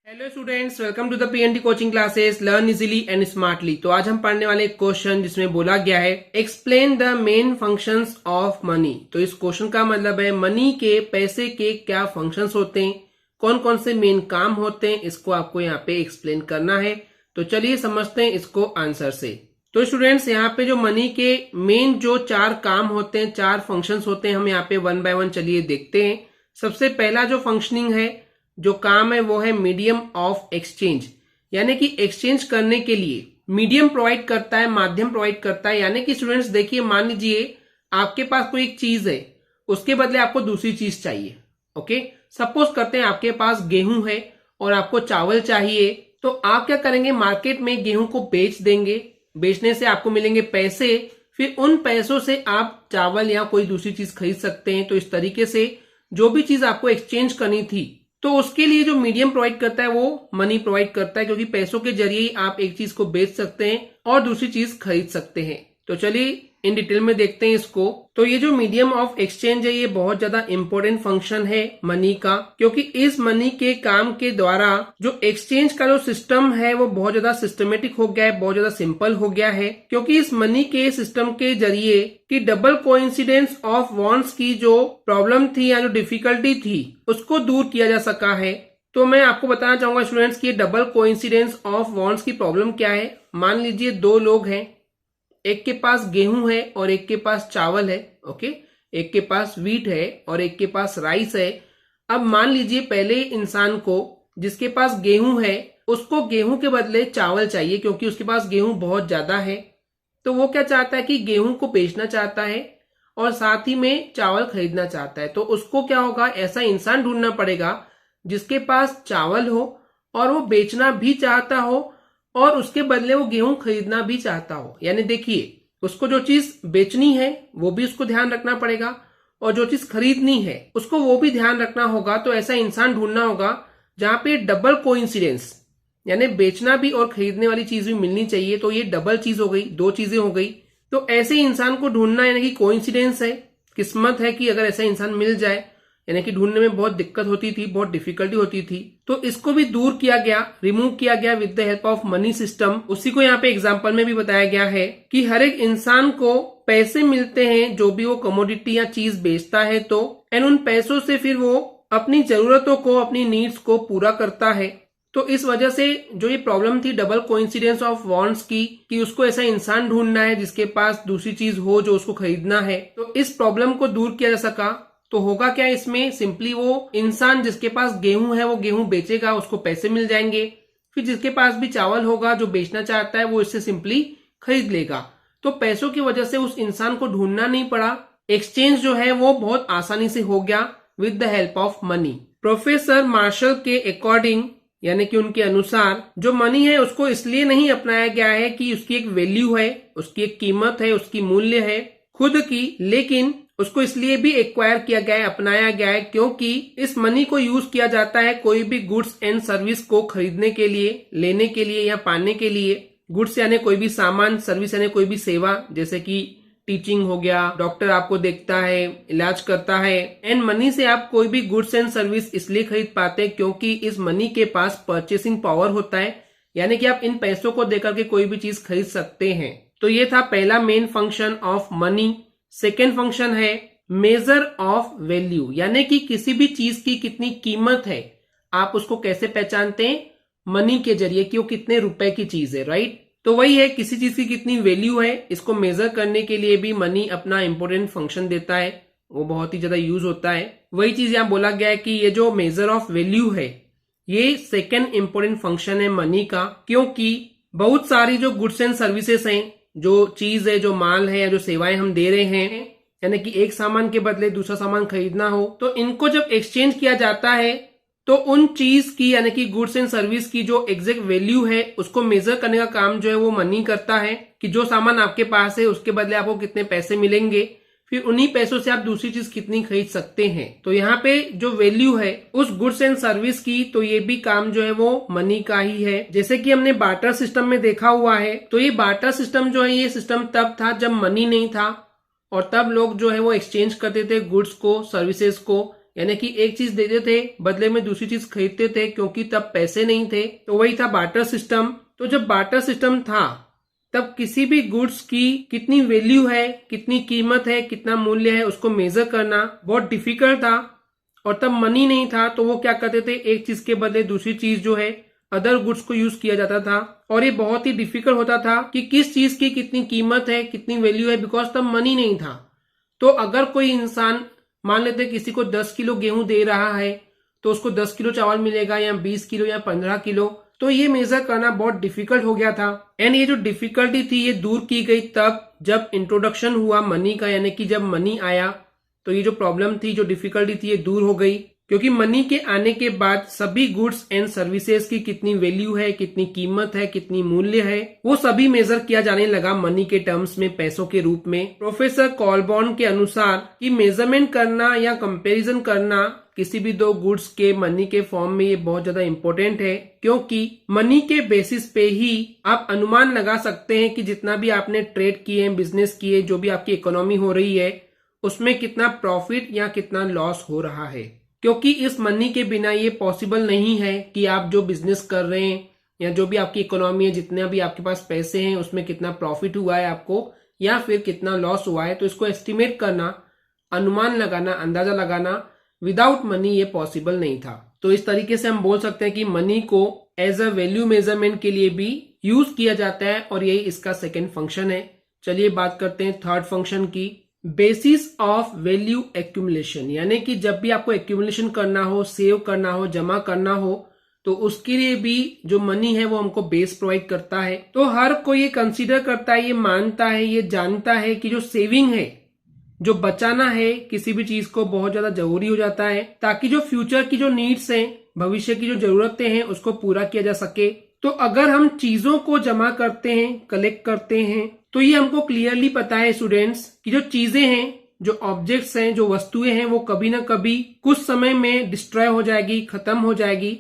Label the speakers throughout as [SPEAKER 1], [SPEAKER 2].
[SPEAKER 1] Hello students, welcome to the PND coaching classes learn easily and smartly. तो आज हम पढ़ने वाले एक क्वेश्चन जिसमें बोला गया है explain the main functions of money. तो इस क्वेश्चन का मतलब है मनी के पैसे के क्या फंक्शंस होते हैं, कौन कौन से मेन काम होते हैं, इसको आपको यहाँ पे एक्सप्लेन करना है। तो चलिए समझते हैं इसको आंसर से। तो स्टूडेंट्स, यहाँ पे जो मनी के मेन जो चार काम होते हैं, चार फंक्शंस होते हैं, हम यहाँ पे वन बाय वन चलिए देखते हैं। सबसे पहला जो फंक्शनिंग है, जो काम है, वो है मीडियम ऑफ एक्सचेंज, यानी कि एक्सचेंज करने के लिए मीडियम प्रोवाइड करता है, माध्यम प्रोवाइड करता है। यानी कि स्टूडेंट्स देखिए, मान लीजिए आपके पास कोई एक चीज है, उसके बदले आपको दूसरी चीज चाहिए। ओके, सपोज करते हैं आपके पास गेहूं है और आपको चावल चाहिए, तो आप क्या करेंगे, मार्केट में गेहूं को बेच देंगे, बेचने से आपको मिलेंगे पैसे, फिर उन पैसों से आप चावल या कोई दूसरी चीज खरीद सकते हैं। तो इस तरीके से जो भी चीज आपको एक्सचेंज करनी थी, तो उसके लिए जो मीडियम प्रोवाइड करता है वो मनी प्रोवाइड करता है, क्योंकि पैसों के जरिए ही आप एक चीज को बेच सकते हैं और दूसरी चीज खरीद सकते हैं। तो चलिए इन डिटेल में देखते हैं इसको। तो ये जो मीडियम ऑफ एक्सचेंज है, ये बहुत ज्यादा इंपॉर्टेंट फंक्शन है मनी का, क्योंकि इस मनी के काम के द्वारा जो एक्सचेंज का जो सिस्टम है वो बहुत ज्यादा सिस्टमेटिक हो गया है, बहुत ज्यादा सिंपल हो गया है। क्योंकि इस मनी के सिस्टम के जरिए कि डबल कोइंसिडेंस ऑफ वॉन्ट्स की जो प्रॉब्लम थी या जो डिफिकल्टी थी, उसको दूर किया जा सका है। तो मैं आपको बताना चाहूंगा स्टूडेंट्स की डबल कोइंसिडेंस ऑफ वॉन्ट्स की प्रॉब्लम क्या है। मान लीजिए दो लोग हैं, एक के पास गेहूं है और एक के पास चावल है। ओके, एक के पास व्हीट है और एक के पास राइस है। अब मान लीजिए पहले इंसान को, जिसके पास गेहूं है, उसको गेहूं के बदले चावल चाहिए, क्योंकि उसके पास गेहूं बहुत ज्यादा है। तो वो क्या चाहता है कि गेहूं को बेचना चाहता है और साथ ही में चावल खरीदना चाहता है। तो उसको क्या होगा, ऐसा इंसान ढूंढना पड़ेगा जिसके पास चावल हो और वो बेचना भी चाहता हो और उसके बदले वो गेहूं खरीदना भी चाहता हो। यानी देखिए, उसको जो चीज बेचनी है वो भी उसको ध्यान रखना पड़ेगा और जो चीज खरीदनी है उसको वो भी ध्यान रखना होगा। तो ऐसा इंसान ढूंढना होगा जहां पे डबल कोइंसिडेंस, यानी बेचना भी और खरीदने वाली चीज भी मिलनी चाहिए। तो ये डबल चीज हो गई, दो चीजें हो गई। तो ऐसे इंसान को ढूंढना, यानी कि कोइंसिडेंस है, किस्मत है कि अगर ऐसा इंसान मिल जाए, यानी कि ढूंढने में बहुत दिक्कत होती थी, बहुत डिफिकल्टी होती थी। तो इसको भी दूर किया गया, रिमूव किया गया with the help of money system. उसी को यहाँ पे एग्जांपल में भी बताया गया है कि हर एक इंसान को पैसे मिलते हैं जो भी वो कमोडिटी या चीज बेचता है, तो एंड उन पैसों से फिर वो अपनी जरूरतों को, अपनी नीड्स को पूरा करता है। तो इस वजह से जो ये प्रॉब्लम थी डबल कोइंसिडेंस ऑफ वॉन्ट्स की, कि उसको ऐसा इंसान ढूंढना है जिसके पास दूसरी चीज हो जो उसको खरीदना है, तो इस प्रॉब्लम को दूर किया जा सका। तो होगा क्या इसमें, सिंपली वो इंसान जिसके पास गेहूं है वो गेहूं बेचेगा, उसको पैसे मिल जाएंगे। फिर जिसके पास भी चावल होगा, जो बेचना चाहता है, वो इससे सिंपली खरीद लेगा। तो पैसों की वजह से उस इंसान को ढूंढना नहीं पड़ा, एक्सचेंज जो है वो बहुत आसानी से हो गया with the help of money. Professor Marshall के अकॉर्डिंग, यानी कि उनके अनुसार, जो मनी है उसको इसलिए नहीं अपनाया गया है कि उसकी एक वैल्यू है, उसकी एक कीमत है, उसकी मूल्य है खुद की, लेकिन उसको इसलिए भी एक्वायर किया गया है, अपनाया गया है, क्योंकि इस मनी को यूज किया जाता है कोई भी गुड्स एंड सर्विस को खरीदने के लिए, लेने के लिए या पाने के लिए। गुड्स यानी कोई भी सामान, सर्विस यानी कोई भी सेवा, जैसे कि टीचिंग हो गया, डॉक्टर आपको देखता है, इलाज करता है। एंड मनी से आप कोई भी गुड्स एंड सर्विस इसलिए खरीद पाते हैं क्योंकि इस मनी के पास परचेसिंग पावर होता है, यानी कि आप इन पैसों को देकर के कोई भी चीज खरीद सकते हैं। तो ये था पहला main function of money. Second function है मेजर ऑफ वैल्यू, यानी कि किसी भी चीज की कितनी कीमत है, आप उसको कैसे पहचानते हैं, मनी के जरिए, कि वो कितने रुपए की चीज है, राइट। तो वही है, किसी चीज की कितनी वैल्यू है, इसको मेजर करने के लिए भी मनी अपना इंपोर्टेंट फंक्शन देता है, वो बहुत ही ज्यादा यूज होता है। वही चीज यहाँ बोला गया है कि ये जो मेजर ऑफ वैल्यू है, ये सेकेंड इंपोर्टेंट फंक्शन है मनी का, क्योंकि बहुत सारी जो गुड्स एंड सर्विसेज हैं, जो चीज है, जो माल है या जो सेवाएं हम दे रहे हैं, यानी कि एक सामान के बदले दूसरा सामान खरीदना हो, तो इनको जब एक्सचेंज किया जाता है, तो उन चीज की, यानी कि गुड्स एंड सर्विस की जो एग्जैक्ट वैल्यू है, उसको मेजर करने का काम जो है वो मनी करता है, कि जो सामान आपके पास है उसके बदले आपको कितने पैसे मिलेंगे, फिर उन्हीं पैसों से आप दूसरी चीज कितनी खरीद सकते हैं। तो यहाँ पे जो वैल्यू है उस गुड्स एंड सर्विस की, तो ये भी काम जो है वो मनी का ही है। जैसे कि हमने बार्टर सिस्टम में देखा हुआ है, तो ये बार्टर सिस्टम जो है, ये सिस्टम तब था जब मनी नहीं था, और तब लोग जो है वो एक्सचेंज करते थे गुड्स को, सर्विसेज को, यानी कि एक चीज देते थे बदले में दूसरी चीज खरीदते थे, क्योंकि तब पैसे नहीं थे। तो वही था बार्टर सिस्टम। तो जब बार्टर सिस्टम था तब किसी भी गुड्स की कितनी वैल्यू है, कितनी कीमत है, कितना मूल्य है, उसको मेजर करना बहुत डिफिकल्ट था। और तब मनी नहीं था, तो वो क्या करते थे, एक चीज के बदले दूसरी चीज जो है अदर गुड्स को यूज किया जाता था। और ये बहुत ही डिफिकल्ट होता था कि किस चीज की कितनी कीमत है, कितनी वैल्यू है, बिकॉज तब मनी नहीं था। तो अगर कोई इंसान मान लेते किसी को 10 किलो गेहूं दे रहा है तो उसको 10 किलो चावल मिलेगा, या 20 किलो या 15 किलो। तो ये मेजर करना बहुत डिफिकल्ट हो गया था। एंड ये जो डिफिकल्टी थी ये दूर की गई तब जब इंट्रोडक्शन हुआ मनी का, यानी कि जब मनी आया तो ये जो प्रॉब्लम थी, जो डिफिकल्टी थी, ये दूर हो गई। क्योंकि मनी के आने के बाद सभी गुड्स एंड सर्विसेज की कितनी वैल्यू है, कितनी कीमत है, कितनी मूल्य है, वो सभी मेजर किया जाने लगा मनी के टर्म्स में, पैसों के रूप में। प्रोफेसर कॉलबॉर्न के अनुसार कि मेजरमेंट करना या कंपैरिजन करना किसी भी दो गुड्स के मनी के फॉर्म में ये बहुत ज्यादा इंपॉर्टेंट है, क्योंकि मनी के बेसिस पे ही आप अनुमान लगा सकते हैं कि जितना भी आपने ट्रेड किए, बिजनेस किए, जो भी आपकी इकोनॉमी हो रही है उसमें कितना प्रॉफिट या कितना लॉस हो रहा है। क्योंकि इस मनी के बिना ये पॉसिबल नहीं है कि आप जो बिजनेस कर रहे हैं या जो भी आपकी इकोनॉमी है, जितने भी आपके पास पैसे हैं उसमें कितना प्रॉफिट हुआ है आपको या फिर कितना लॉस हुआ है। तो इसको एस्टिमेट करना, अनुमान लगाना, अंदाजा लगाना विदाउट मनी ये पॉसिबल नहीं था। तो इस तरीके से हम बोल सकते हैं कि मनी को एज अ वैल्यू मेजरमेंट के लिए भी यूज किया जाता है और यही इसका सेकेंड फंक्शन है। चलिए बात करते हैं थर्ड फंक्शन की, बेसिस ऑफ वैल्यू एक्यूमुलेशन। यानी कि जब भी आपको एक्यूमुलेशन करना हो, सेव करना हो, जमा करना हो, तो उसके लिए भी जो मनी है वो हमको बेस प्रोवाइड करता है। तो हर कोई ये कंसीडर करता है, ये मानता है, ये जानता है कि जो सेविंग है, जो बचाना है किसी भी चीज को, बहुत ज्यादा जरूरी हो जाता है, ताकि जो फ्यूचर की जो नीड्स हैं, भविष्य की जो जरूरतें हैं, उसको पूरा किया जा सके। तो अगर हम चीजों को जमा करते हैं, कलेक्ट करते हैं, तो ये हमको क्लियरली पता है स्टूडेंट्स कि जो चीजें हैं, जो ऑब्जेक्ट्स हैं, जो वस्तुएं हैं, वो कभी ना कभी कुछ समय में डिस्ट्रॉय हो जाएगी, खत्म हो जाएगी।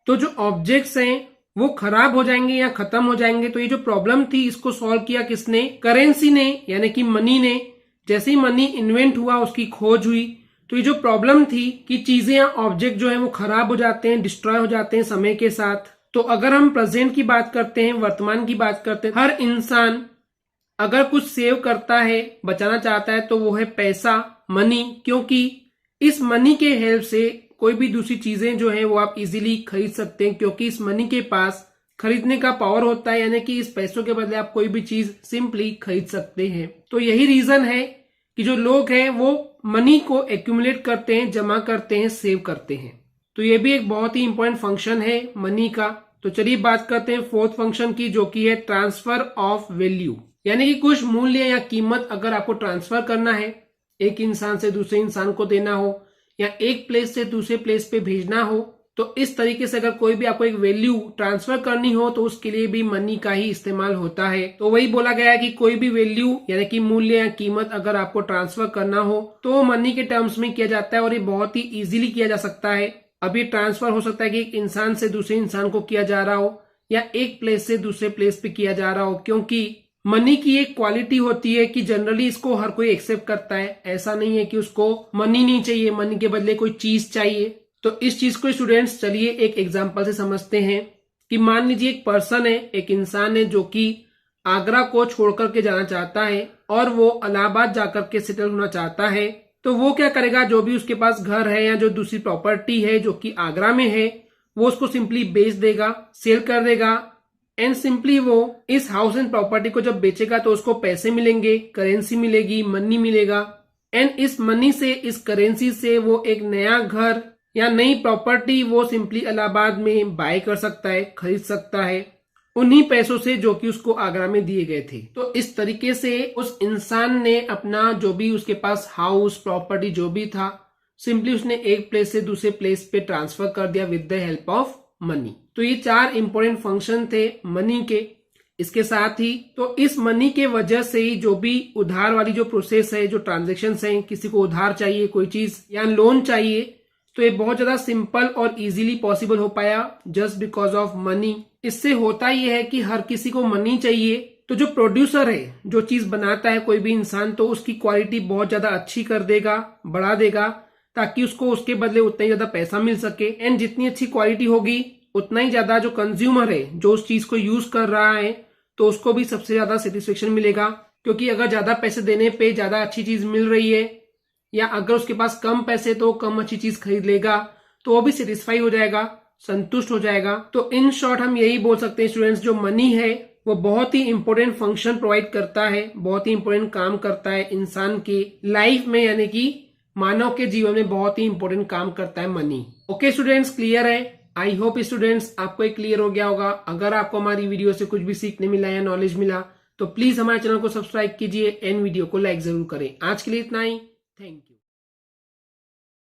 [SPEAKER 1] तो जो ऑब्जेक्ट्स हैं वो खराब हो जाएंगे या खत्म हो जाएंगे। तो ये जो प्रॉब्लम थी इसको सॉल्व किया किसने? करेंसी ने, यानी कि मनी ने। जैसे ही मनी इन्वेंट हुआ, उसकी खोज हुई, तो ये जो प्रॉब्लम थी कि चीजें या ऑब्जेक्ट जो है वो खराब हो जाते हैं, डिस्ट्रॉय हो जाते हैं समय के साथ। तो अगर हम प्रेजेंट की बात करते हैं, वर्तमान की बात करते हैं, हर इंसान अगर कुछ सेव करता है, बचाना चाहता है, तो वो है पैसा, मनी। क्योंकि इस मनी के हेल्प से कोई भी दूसरी चीजें जो है वो आप इजीली खरीद सकते हैं, क्योंकि इस मनी के पास खरीदने का पावर होता है, यानी कि इस पैसों के बदले आप कोई भी चीज सिंपली खरीद सकते हैं। तो यही रीजन है कि जो लोग हैं वो मनी को एक्यूमुलेट करते हैं, जमा करते हैं, सेव करते हैं। तो ये भी एक बहुत ही इंपॉर्टेंट फंक्शन है मनी का। तो चलिए बात करते हैं फोर्थ फंक्शन की, जो कि है ट्रांसफर ऑफ वैल्यू। यानी कि कुछ मूल्य या कीमत अगर आपको ट्रांसफर करना है, एक इंसान से दूसरे इंसान को देना हो या एक प्लेस से दूसरे प्लेस पे भेजना हो, तो इस तरीके से अगर कोई भी आपको एक वैल्यू ट्रांसफर करनी हो तो उसके लिए भी मनी का ही इस्तेमाल होता है। तो वही बोला गया है कि कोई भी वैल्यू यानी कि मूल्य या कीमत अगर आपको ट्रांसफर करना हो तो मनी के टर्म्स में किया जाता है, और ये बहुत ही इजीली किया जा सकता है। अब ये ट्रांसफर हो सकता है कि एक इंसान से दूसरे इंसान को किया जा रहा हो या एक प्लेस से दूसरे प्लेस पे किया जा रहा हो, क्योंकि मनी की एक क्वालिटी होती है कि जनरली इसको हर कोई एक्सेप्ट करता है। ऐसा नहीं है कि उसको मनी नहीं चाहिए, मनी के बदले कोई चीज चाहिए। तो इस चीज को स्टूडेंट्स चलिए एक एग्जांपल से समझते हैं कि मान लीजिए एक पर्सन है, एक इंसान है जो कि आगरा को छोड़ करके जाना चाहता है और वो इलाहाबाद जाकर के सेटल होना चाहता है। तो वो क्या करेगा, जो भी उसके पास घर है या जो दूसरी प्रॉपर्टी है जो कि आगरा में है, वो उसको सिंपली बेच देगा, सेल कर देगा। एंड सिंपली वो इस हाउस एंड प्रॉपर्टी को जब बेचेगा तो उसको पैसे मिलेंगे, करेंसी मिलेगी, मनी मिलेगा। एंड इस मनी से, इस करेंसी से वो एक नया घर या नई प्रॉपर्टी वो सिंपली इलाहाबाद में बाय कर सकता है, खरीद सकता है, उन्हीं पैसों से जो कि उसको आगरा में दिए गए थे। तो इस तरीके से उस इंसान ने अपना जो भी उसके पास हाउस, प्रॉपर्टी जो भी था, सिंपली उसने एक प्लेस से दूसरे प्लेस पे ट्रांसफर कर दिया with the help of money. तो ये 4 इंपॉर्टेंट फंक्शन थे मनी के। इसके साथ ही तो इस मनी के वजह से ही जो भी उधार वाली जो प्रोसेस है, जो ट्रांजेक्शन है, किसी को उधार चाहिए कोई चीज या लोन चाहिए, तो ये बहुत ज्यादा सिंपल और इजीली पॉसिबल हो पाया जस्ट बिकॉज ऑफ मनी। इससे होता यह है कि हर किसी को मनी चाहिए, तो जो प्रोड्यूसर है, जो चीज बनाता है कोई भी इंसान, तो उसकी क्वालिटी बहुत ज्यादा अच्छी कर देगा, बढ़ा देगा, ताकि उसको उसके बदले उतना ही ज्यादा पैसा मिल सके। एंड जितनी अच्छी क्वालिटी होगी उतना ही ज्यादा जो कंज्यूमर है, जो उस चीज को यूज कर रहा है, तो उसको भी सबसे ज्यादा सेटिस्फेक्शन मिलेगा। क्योंकि अगर ज्यादा पैसे देने पे ज्यादा अच्छी चीज मिल रही है, या अगर उसके पास कम पैसे तो कम अच्छी चीज खरीद लेगा, तो वो भी सेटिस्फाई हो जाएगा, संतुष्ट हो जाएगा। तो इन शॉर्ट हम यही बोल सकते हैं स्टूडेंट्स, जो मनी है वो बहुत ही इंपॉर्टेंट फंक्शन प्रोवाइड करता है, बहुत ही इंपॉर्टेंट काम करता है इंसान की लाइफ में, यानी कि मानव के जीवन में बहुत ही इंपॉर्टेंट काम करता है मनी। ओके स्टूडेंट्स, क्लियर है? आई होप स्टूडेंट्स आपको एक क्लियर हो गया होगा। अगर आपको हमारी वीडियो से कुछ भी सीखने मिला या नॉलेज मिला तो प्लीज हमारे चैनल को सब्सक्राइब कीजिए एंड वीडियो को लाइक जरूर करें। आज के लिए इतना ही, थैंक यू।